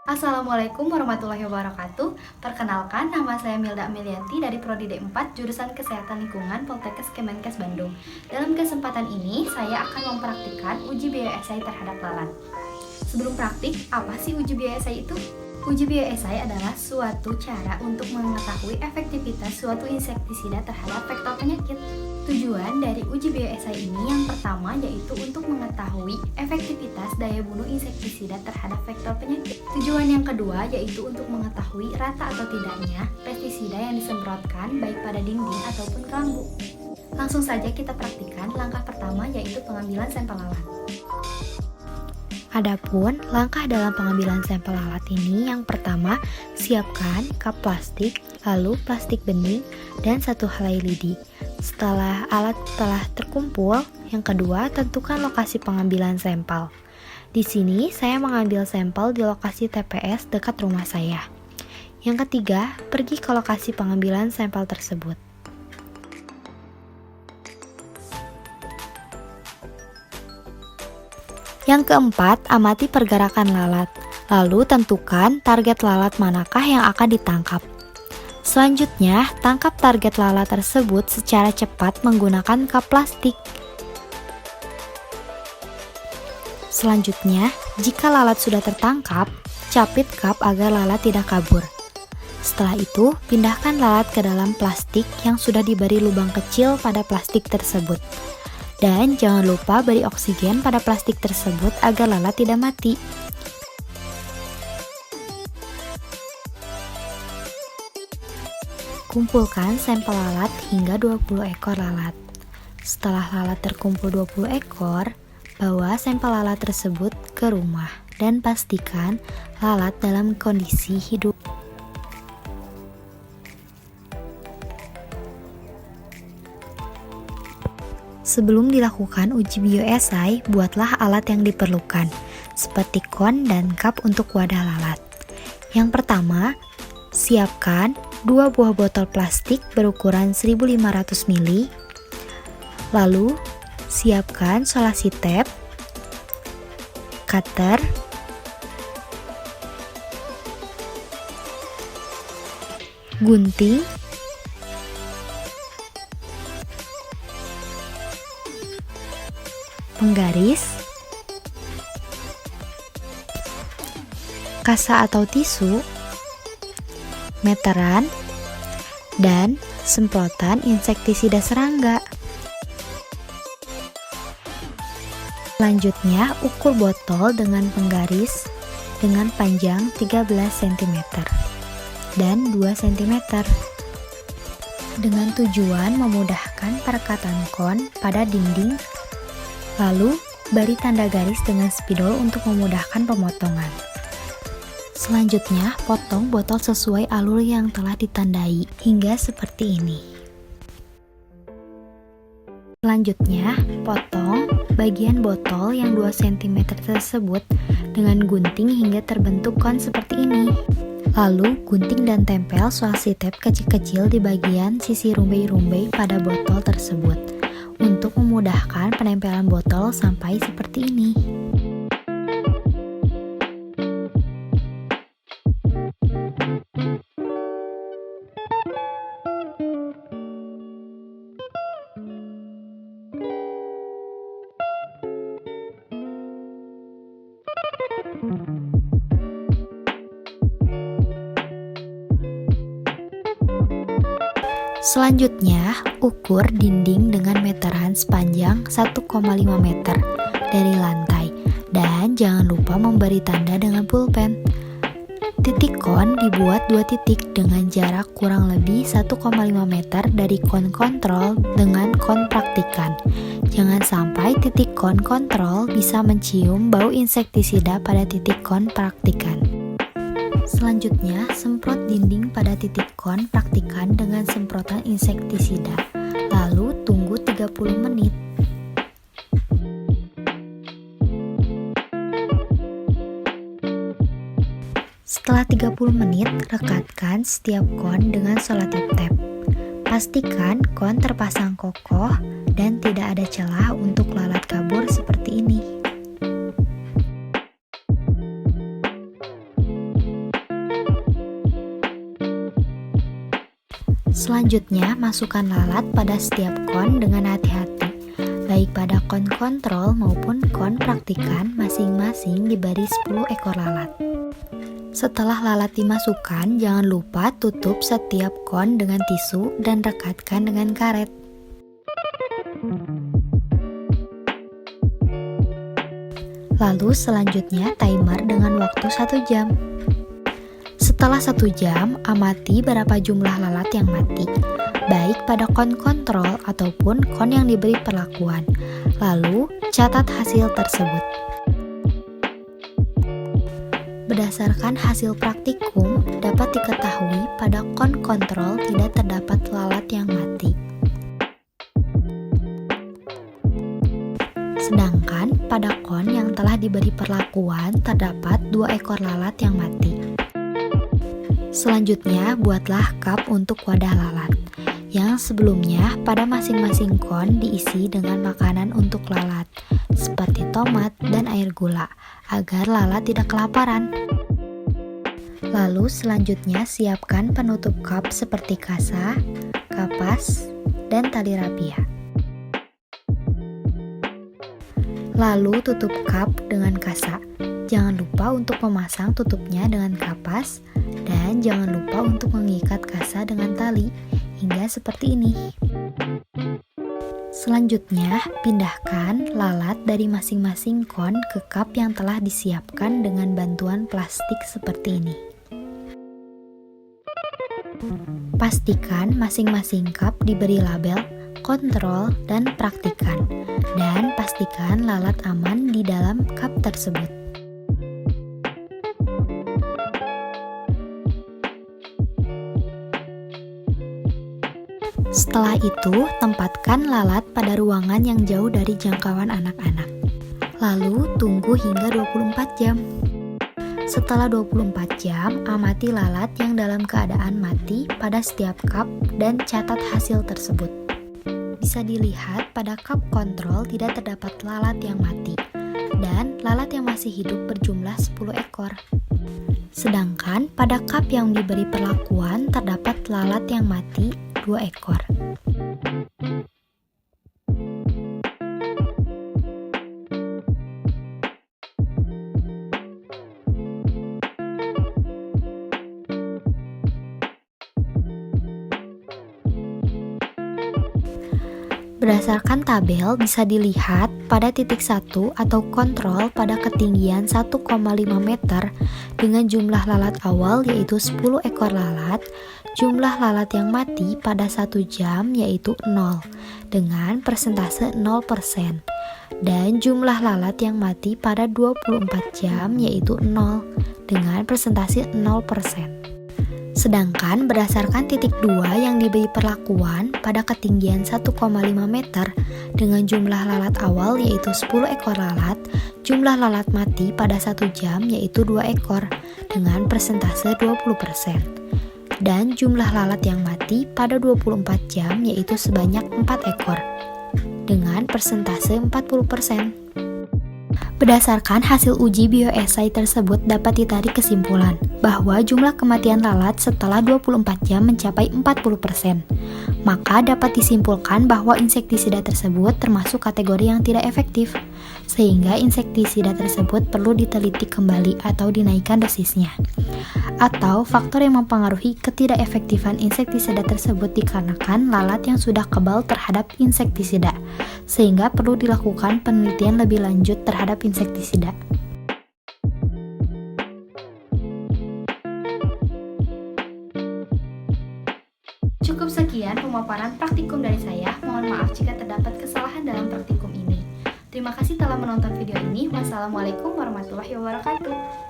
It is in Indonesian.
Assalamualaikum warahmatullahi wabarakatuh. Perkenalkan, nama saya Milda Amelianti dari Prodi D4 Jurusan Kesehatan Lingkungan Poltekkes Kemenkes Bandung. Dalam kesempatan ini, saya akan mempraktikkan uji bioesai terhadap lalat. Sebelum praktik, apa sih uji bioesai itu? Uji bioesai adalah suatu cara untuk mengetahui efektivitas suatu insektisida terhadap vektor penyakit. Tujuan dari uji bioesai ini yang pertama yaitu untuk mengetahui efektivitas daya bunuh insektisida terhadap vektor penyakit. Tujuan yang kedua yaitu untuk mengetahui rata atau tidaknya pestisida yang disemprotkan baik pada dinding ataupun kelambu. Langsung saja kita praktikkan langkah pertama yaitu pengambilan sampel lalat. Adapun langkah dalam pengambilan sampel lalat ini, yang pertama, siapkan cup plastik, lalu plastik bening, dan satu helai lidi. Setelah alat telah terkumpul, yang kedua, tentukan lokasi pengambilan sampel. Di sini, saya mengambil sampel di lokasi TPS dekat rumah saya. Yang ketiga, pergi ke lokasi pengambilan sampel tersebut. Yang keempat, amati pergerakan lalat. Lalu tentukan target lalat manakah yang akan ditangkap. Selanjutnya, tangkap target lalat tersebut secara cepat menggunakan cup plastik. Selanjutnya, jika lalat sudah tertangkap, capit cup agar lalat tidak kabur. Setelah itu, pindahkan lalat ke dalam plastik yang sudah diberi lubang kecil pada plastik tersebut. Dan jangan lupa beri oksigen pada plastik tersebut agar lalat tidak mati. Kumpulkan sampel lalat hingga 20 ekor lalat. Setelah lalat terkumpul 20 ekor, bawa sampel lalat tersebut ke rumah dan pastikan lalat dalam kondisi hidup. Sebelum dilakukan uji bioesai, buatlah alat yang diperlukan, seperti kon dan cup untuk wadah lalat. Yang pertama, siapkan 2 buah botol plastik berukuran 1500 ml. Lalu, siapkan solasi tape, cutter, gunting, penggaris, kasa atau tisu, meteran, dan semprotan insektisida serangga. Selanjutnya, ukur botol dengan penggaris dengan panjang 13 cm dan 2 cm dengan tujuan memudahkan perekatan kon pada dinding. Lalu, beri tanda garis dengan spidol untuk memudahkan pemotongan. Selanjutnya, potong botol sesuai alur yang telah ditandai, hingga seperti ini. Selanjutnya, potong bagian botol yang 2 cm tersebut dengan gunting hingga terbentuk kon seperti ini. Lalu, gunting dan tempel solasi tape kecil-kecil di bagian sisi rumbai-rumbai pada botol tersebut untuk memudahkan penempelan botol sampai seperti ini. Selanjutnya, ukur dinding dengan meteran sepanjang 1,5 meter dari lantai dan jangan lupa memberi tanda dengan pulpen. Titik kon dibuat 2 titik dengan jarak kurang lebih 1,5 meter dari kon kontrol dengan kon praktikan. Jangan sampai titik kon kontrol bisa mencium bau insektisida pada titik kon praktikan. Selanjutnya, semprot dinding pada titik kon praktikan dengan semprotan insektisida. Lalu tunggu 30 menit. Setelah 30 menit, rekatkan setiap kon dengan selotip tape. Pastikan kon terpasang kokoh dan tidak ada celah untuk lalat kabur seperti ini. Selanjutnya, masukkan lalat pada setiap kon dengan hati-hati. Baik pada kon kontrol maupun kon praktikan, masing-masing diberi 10 ekor lalat. Setelah lalat dimasukkan, jangan lupa tutup setiap kon dengan tisu dan rekatkan dengan karet. Lalu selanjutnya timer dengan waktu 1 jam. Setelah 1 jam, amati berapa jumlah lalat yang mati, baik pada kon kontrol ataupun kon yang diberi perlakuan. Lalu, catat hasil tersebut. Berdasarkan hasil praktikum, dapat diketahui pada kon kontrol tidak terdapat lalat yang mati. Sedangkan pada kon yang telah diberi perlakuan terdapat 2 ekor lalat yang mati. Selanjutnya, buatlah cup untuk wadah lalat, yang sebelumnya pada masing-masing kon diisi dengan makanan untuk lalat, seperti tomat dan air gula, agar lalat tidak kelaparan. Lalu selanjutnya siapkan penutup cup seperti kasa, kapas, dan tali rapia. Lalu tutup cup dengan kasa. Jangan lupa untuk memasang tutupnya dengan kapas, dan jangan lupa untuk mengikat kasa dengan tali, hingga seperti ini. Selanjutnya, pindahkan lalat dari masing-masing kon ke cup yang telah disiapkan dengan bantuan plastik seperti ini. Pastikan masing-masing cup diberi label kontrol dan praktikan, dan pastikan lalat aman di dalam cup tersebut. Setelah itu, tempatkan lalat pada ruangan yang jauh dari jangkauan anak-anak. Lalu, tunggu hingga 24 jam. Setelah 24 jam, amati lalat yang dalam keadaan mati pada setiap cup dan catat hasil tersebut. Bisa dilihat pada cup kontrol tidak terdapat lalat yang mati, dan lalat yang masih hidup berjumlah 10 ekor. Sedangkan pada cup yang diberi perlakuan terdapat lalat yang mati 2 ekor. Berdasarkan tabel bisa dilihat pada titik 1 atau kontrol pada ketinggian 1,5 meter dengan jumlah lalat awal yaitu 10 ekor lalat, jumlah lalat yang mati pada 1 jam yaitu 0 dengan persentase 0%, dan jumlah lalat yang mati pada 24 jam yaitu 0 dengan persentase 0%. Sedangkan berdasarkan titik 2 yang diberi perlakuan pada ketinggian 1,5 meter dengan jumlah lalat awal yaitu 10 ekor lalat, jumlah lalat mati pada 1 jam yaitu 2 ekor dengan persentase 20%, dan jumlah lalat yang mati pada 24 jam yaitu sebanyak 4 ekor dengan persentase 40%. Berdasarkan hasil uji bioesai tersebut dapat ditarik kesimpulan bahwa jumlah kematian lalat setelah 24 jam mencapai 40%. Maka dapat disimpulkan bahwa insektisida tersebut termasuk kategori yang tidak efektif, sehingga insektisida tersebut perlu diteliti kembali atau dinaikkan dosisnya. Atau faktor yang mempengaruhi ketidakefektifan insektisida tersebut dikarenakan lalat yang sudah kebal terhadap insektisida, sehingga perlu dilakukan penelitian lebih lanjut terhadap insektisida. Cukup sekian pemaparan praktikum dari saya. Mohon maaf jika terdapat kesalahan dalam praktikum ini. Terima kasih telah menonton video ini. Wassalamualaikum warahmatullahi wabarakatuh.